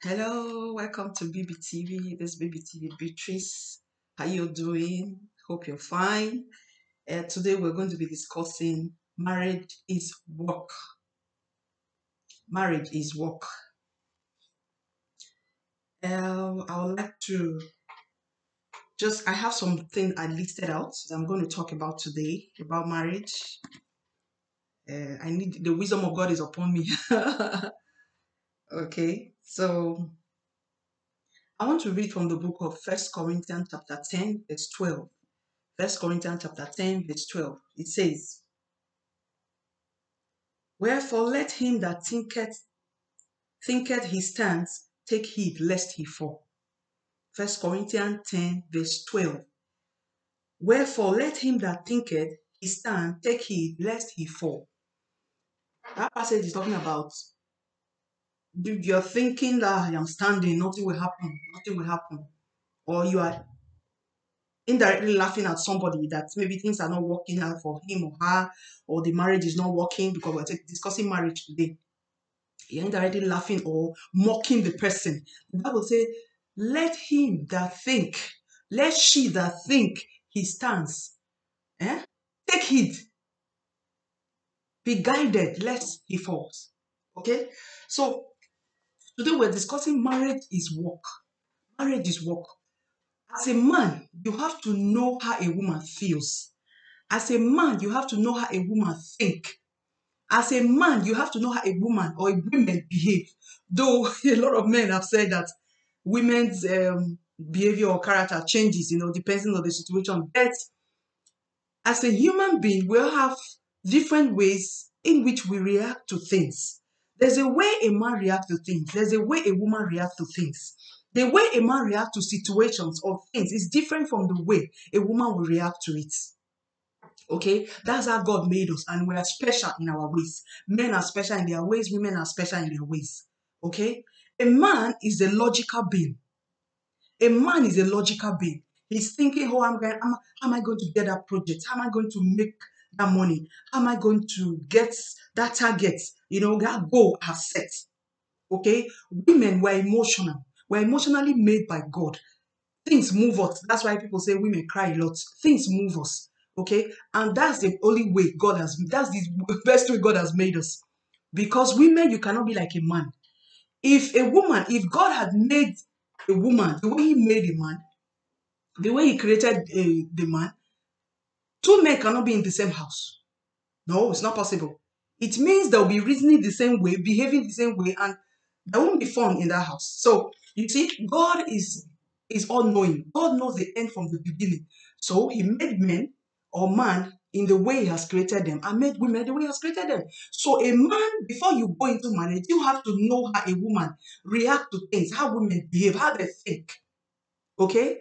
Hello, welcome to BBTV. This is BBTV Beatrice. How you doing? Hope you're fine. Today we're going to be discussing marriage is work. Marriage is work. I would like to I have something I listed out that I'm going to talk about today about marriage. I need the wisdom of God is upon me. Okay, so I want to read from the book of First Corinthians chapter 10, verse 12. First Corinthians chapter 10, verse 12. It says, wherefore let him that thinketh he stands take heed lest he fall. First Corinthians 10, verse 12. Wherefore let him that thinketh he stand take heed lest he fall. That passage is talking about you're thinking that I am standing, nothing will happen. Or you are indirectly laughing at somebody that maybe things are not working out for him or her, or the marriage is not working, because we're discussing marriage today. You're indirectly laughing or mocking the person. The Bible says, let him that think, let she that think he stands. Take heed, be guided, lest he falls. Okay? So today we're discussing marriage is work. Marriage is work. As a man, you have to know how a woman feels. As a man, you have to know how a woman think. As a man, you have to know how a woman or a women behave. Though a lot of men have said that women's behavior or character changes, depending on the situation. But as a human being, we all have different ways in which we react to things. There's a way a man reacts to things. There's a way a woman reacts to things. The way a man reacts to situations or things is different from the way a woman will react to it. Okay, that's how God made us, and we are special in our ways. Men are special in their ways, women are special in their ways. Okay, a man is a logical being. A man is a logical being. He's thinking, oh, how am I going to get that project? How am I going to make that money? How am I going to get that target? That goal I've set. Okay, women were emotional. We're emotionally made by God. Things move us. That's why people say women cry a lot. Things move us. Okay, and that's the only way that's the best way God has made us. Because women, you cannot be like a man. If God had made a woman the way he made a man, the way he created the man, two men cannot be in the same house. No, it's not possible. It means they'll be reasoning the same way, behaving the same way, and there won't be fun in that house. So you see, God is all knowing. God knows the end from the beginning. So he made men or man in the way he has created them, and made women the way he has created them. So a man, before you go into marriage, you have to know how a woman react to things, how women behave, how they think. Okay?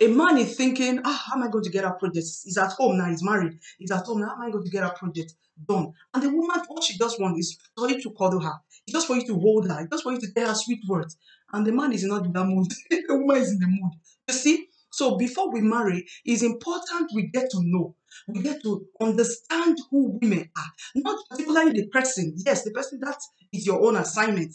A man is thinking, how am I going to get a project? He's at home now, he's married. He's at home now, how am I going to get a project done? And the woman, all she just wants is for you to cuddle her. It's just for you to hold her. It's just for you to tell her sweet words. And the man is not in that mood. The woman is in the mood. You see? So before we marry, it's important we get to know. We get to understand who women are. Not particularly the person. Yes, the person, that is your own assignment.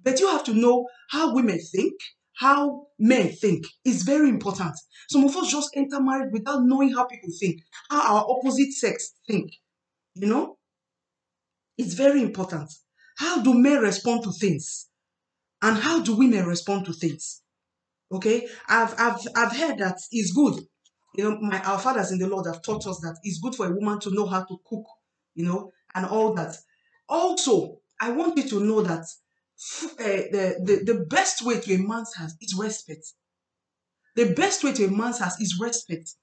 But you have to know how women think, how men think. Is very important. Some of us just enter marriage without knowing how people think, how our opposite sex think. You know, it's very important. How do men respond to things, and how do women respond to things? Okay, I've heard that it's good. Our fathers in the Lord have taught us that it's good for a woman to know how to cook. And all that. Also, I want you to know that the best way to a man's house is respect. The best way to a man's house is respect.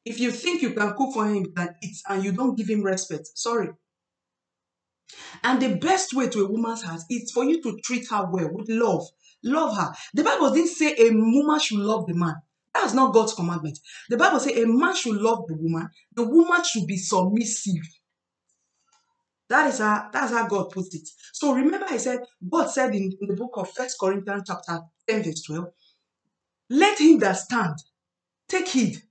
If you think you can cook for him and you don't give him respect, sorry. And the best way to a woman's house is for you to treat her well with love. Love her. The Bible didn't say a woman should love the man. That's not God's commandment. The Bible says a man should love the woman. The woman should be submissive. That's how God puts it. So remember, God said in the book of First Corinthians chapter 10, verse 12, let him that stand take heed,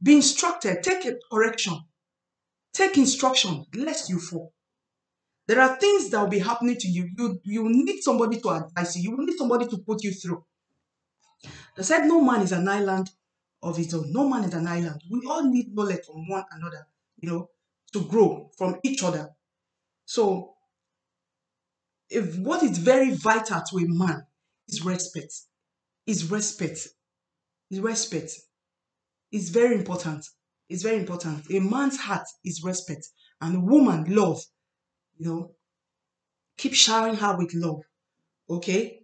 be instructed, take a correction, take instruction, lest you fall. There are things that will be happening to you. You need somebody to advise you. You will need somebody to put you through. They said no man is an island of his own. No man is an island. We all need knowledge from one another, to grow from each other. So if what is very vital to a man is respect, is respect, is respect. It's very important. It's very important. A man's heart is respect, and a woman love. You know, keep showering her with love. Okay.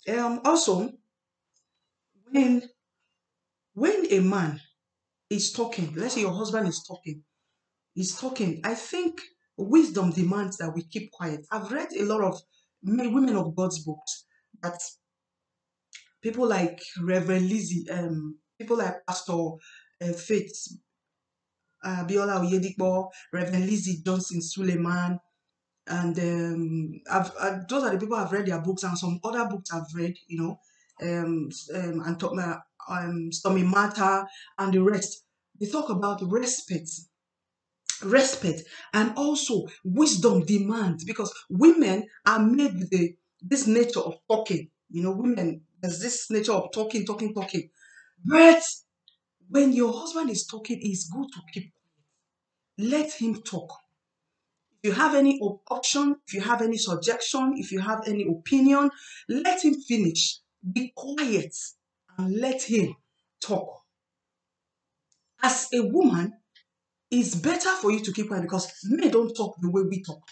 Also, when a man is talking, let's say your husband is talking. I think wisdom demands that we keep quiet. I've read a lot of women of God's books that people like Reverend Lizzie, people like Pastor Faith, Biola Oyedipo, Reverend Lizzie Johnson Suleiman, and those are the people I've read their books, and some other books I've read, and Stormy Mata and the rest. They talk about respect, and also wisdom demands, because women are made with this nature of talking. Women, there's this nature of talking. But when your husband is talking, it's good to keep, let him talk. If you have any option, if you have any suggestion, if you have any opinion, let him finish. Be quiet and let him talk. As a woman, it's better for you to keep quiet, because men don't talk the way we talk.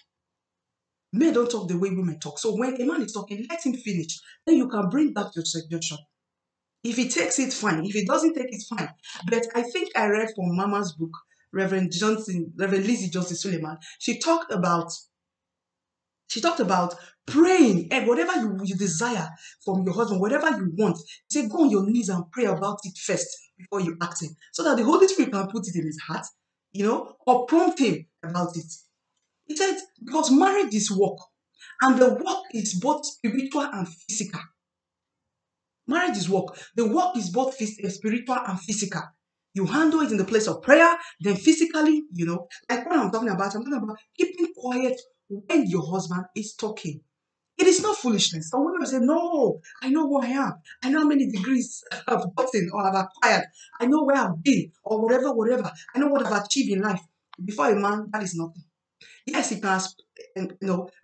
Men don't talk the way women talk. So when a man is talking, let him finish. Then you can bring back your suggestion. If he takes it, fine. If he doesn't take it, fine. But I think I read from Mama's book, Reverend Lizzie Johnson Suleiman. She talked about praying, and whatever you desire from your husband, whatever you want, say go on your knees and pray about it first before you ask him, so that the Holy Spirit can put it in his heart, or prompt him about it. He said, because marriage is work, and the work is both spiritual and physical. Marriage is work. The work is both spiritual and physical. You handle it in the place of prayer, then physically, like what I'm talking about keeping quiet when your husband is talking. It is not foolishness. Some women say, no, I know who I am. I know how many degrees I've gotten or I've acquired. I know where I've been or whatever. I know what I've achieved in life. Before a man, that is nothing. Yes, he can,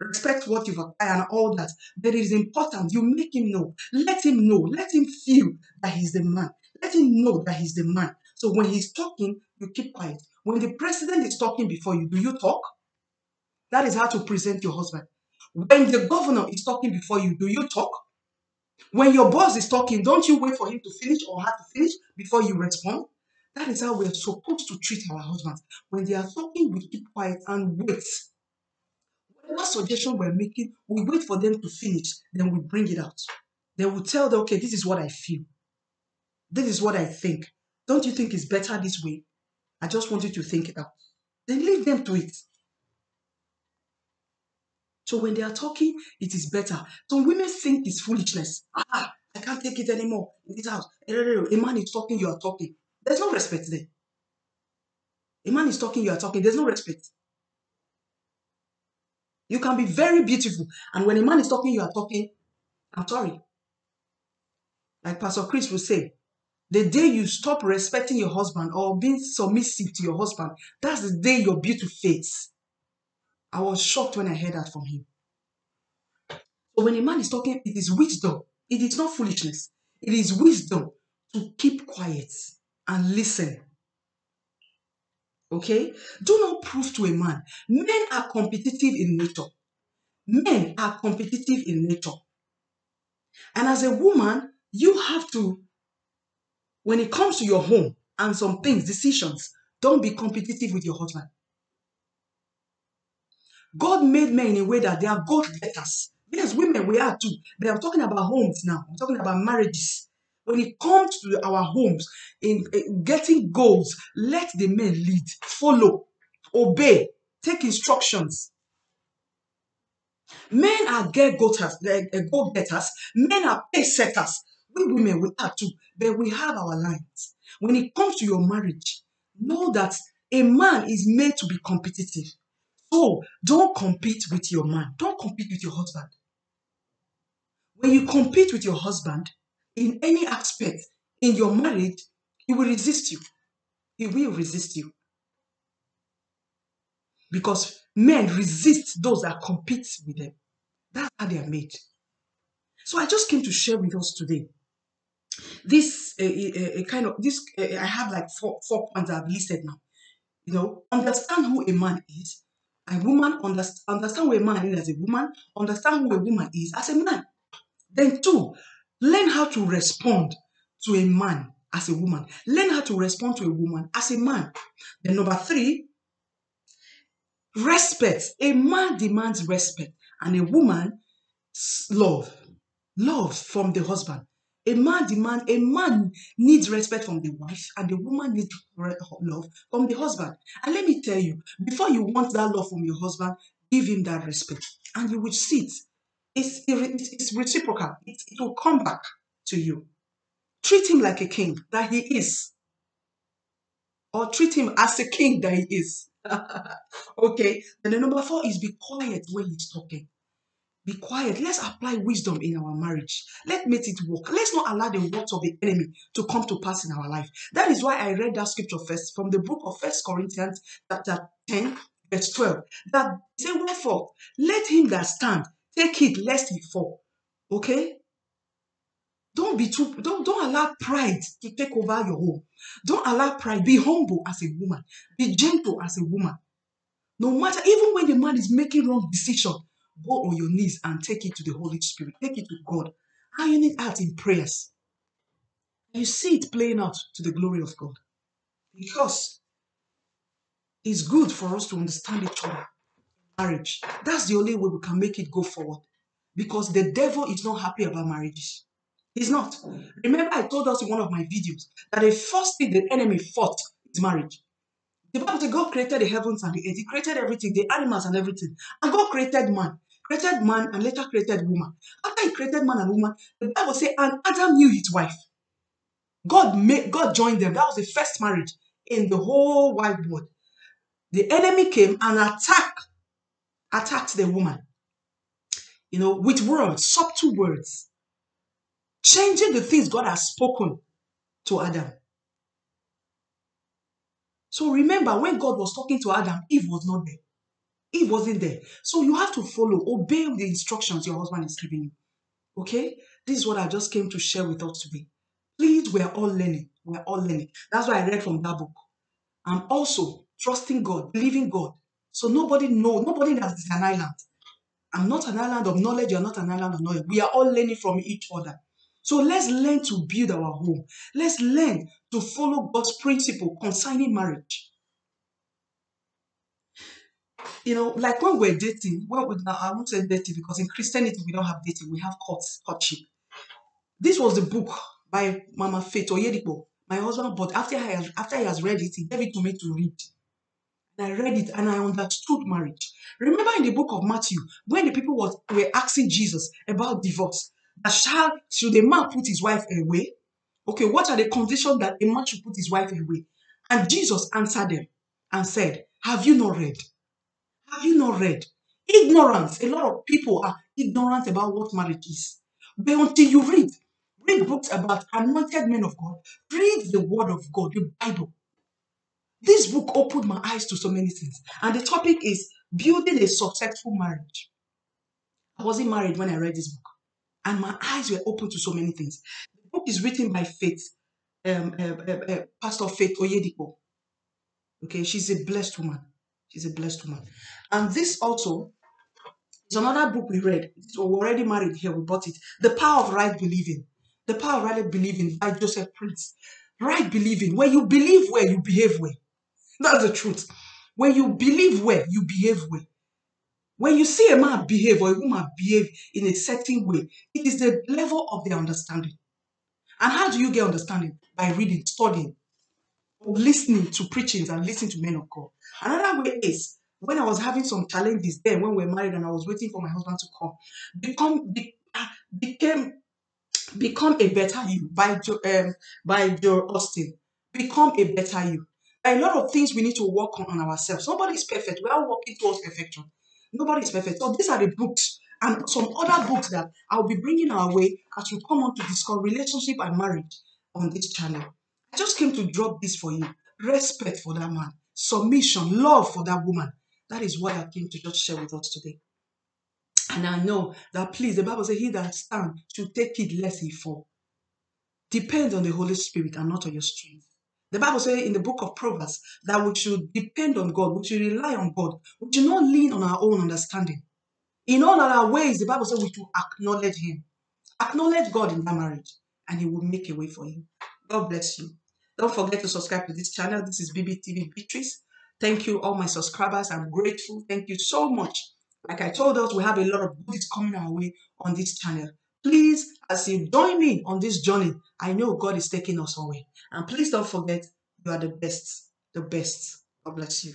respect what you've acquired and all that. But it is important. You make him know. Let him know. Let him feel that he's the man. Let him know that he's the man. So when he's talking, you keep quiet. When the president is talking before you, do you talk? That is how to present your husband. When the governor is talking before you, do you talk? When your boss is talking, don't you wait for him to finish or her to finish before you respond? That is how we are supposed to treat our husbands. When they are talking, we keep quiet and wait. Whatever suggestion we're making, we wait for them to finish, then we bring it out. Then we tell them, okay, this is what I feel. This is what I think. Don't you think it's better this way? I just want you to think it out. Then leave them to it. So when they are talking, it is better. Some women think it's foolishness. I can't take it anymore in this house. A man is talking, you are talking. There's no respect there. A man is talking, you are talking. There's no respect. You can be very beautiful, and when a man is talking, you are talking. I'm sorry. Like Pastor Chris will say, the day you stop respecting your husband or being submissive to your husband, that's the day your beauty fades. I was shocked when I heard that from him. So when a man is talking, it is wisdom. It is not foolishness. It is wisdom to keep quiet and listen. Okay? Do not prove to a man. Men are competitive in nature. Men are competitive in nature. And as a woman, you have to, when it comes to your home and some things, decisions, don't be competitive with your husband. God made men in a way that they are go-getters. Yes, women, we are too. But I'm talking about homes now. I'm talking about marriages. When it comes to our homes, in getting goals, let the men lead, follow, obey, take instructions. Men are go-getters. Men are pace setters. We women, we are too. But we have our lines. When it comes to your marriage, know that a man is made to be competitive. So don't compete with your man. Don't compete with your husband. When you compete with your husband in any aspect in your marriage, he will resist you. He will resist you. Because men resist those that compete with them. That's how they are made. So I just came to share with us today this kind of this. I have like four points I've listed now. Understand who a man is. A woman understand who a man is as a woman. Understand who a woman is as a man. Then two, learn how to respond to a man as a woman. Learn how to respond to a woman as a man. Then number three, respect. A man demands respect, and a woman love. Love from the husband. A man needs respect from the wife, and the woman needs love from the husband. And let me tell you, before you want that love from your husband, give him that respect, and you will see it. It's reciprocal. It will come back to you. Treat him like a king that he is, or treat him as a king that he is. Okay. And the number four is be quiet when he's talking. Be quiet. Let's apply wisdom in our marriage. Let's make it work. Let's not allow the works of the enemy to come to pass in our life. That is why I read that scripture first from the book of First Corinthians chapter 10, verse 12. That say, wherefore, let him that stand take it lest he fall. Okay? Don't allow pride to take over your home. Don't allow pride. Be humble as a woman. Be gentle as a woman. No matter, even when the man is making wrong decision, go on your knees and take it to the Holy Spirit. Take it to God. Iron it out in prayers. You see it playing out to the glory of God. Because it's good for us to understand each other. Marriage. That's the only way we can make it go forward. Because the devil is not happy about marriages. He's not. Remember, I told us in one of my videos that the first thing the enemy fought is marriage. The Bible says God created the heavens and the earth. He created everything, the animals and everything. And God created man. Created man and later created woman. After he created man and woman, the Bible says, and Adam knew his wife. God joined them. That was the first marriage in the whole wide world. The enemy came and attacked the woman. With words, subtle words, changing the things God has spoken to Adam. So remember, when God was talking to Adam, Eve was not there. Eve wasn't there. So you have to follow, obey the instructions your husband is giving you. Okay? This is what I just came to share with us today. Please, we're all learning. We're all learning. That's why I read from that book. I'm also trusting God, believing God. So nobody that is an island. I'm not an island of knowledge. You're not an island of knowledge. We are all learning from each other. So let's learn to build our home. Let's learn to follow God's principle concerning marriage. Like when we're dating, I won't say dating because in Christianity we don't have dating, we have courtship. This was the book by Mama Faith Oyedepo, my husband, but after he has read it, he gave it to me to read. And I read it and I understood marriage. Remember in the book of Matthew, when the people were asking Jesus about divorce, should a man put his wife away? Okay, what are the conditions that a man should put his wife away? And Jesus answered them and said, have you not read? Have you not read? Ignorance. A lot of people are ignorant about what marriage is. But until you read books about anointed men of God, read the word of God, the Bible. This book opened my eyes to so many things. And the topic is building a successful marriage. I wasn't married when I read this book. And my eyes were open to so many things. The book is written by Pastor Faith Oyedepo. Okay, she's a blessed woman. She's a blessed woman. And this also is another book we read. So we're already married here. We bought it. The Power of Right Believing. The Power of Right Believing by Joseph Prince. Right believing. When you believe well, you behave well. That's the truth. When you believe well, you behave well. When you see a man behave or a woman behave in a certain way, it is the level of their understanding. And how do you get understanding? By reading, studying, listening to preachings and listening to men of God. Another way is when I was having some challenges then when we were married and I was waiting for my husband to come, become a better you by Joel Austin. Become a better you. There are a lot of things we need to work on ourselves. Nobody is perfect. We are working towards perfection. Nobody is perfect. So these are the books and some other books that I'll be bringing our way as we come on to discuss relationship and marriage on this channel. I just came to drop this for you. Respect for that man. Submission, love for that woman. That is what I came to just share with us today. And I know that please, the Bible says, he that stand should take it lest he fall. Depend on the Holy Spirit and not on your strength. The Bible says in the book of Proverbs that we should depend on God, we should rely on God, we should not lean on our own understanding. In all our ways, the Bible says we should acknowledge Him. Acknowledge God in that marriage, and He will make a way for you. God bless you. Don't forget to subscribe to this channel. This is BBTV Beatrice. Thank you, all my subscribers. I'm grateful. Thank you so much. Like I told us, we have a lot of goodies coming our way on this channel. Please, as you join me on this journey, I know God is taking us away. And please don't forget, you are the best. The best. God bless you.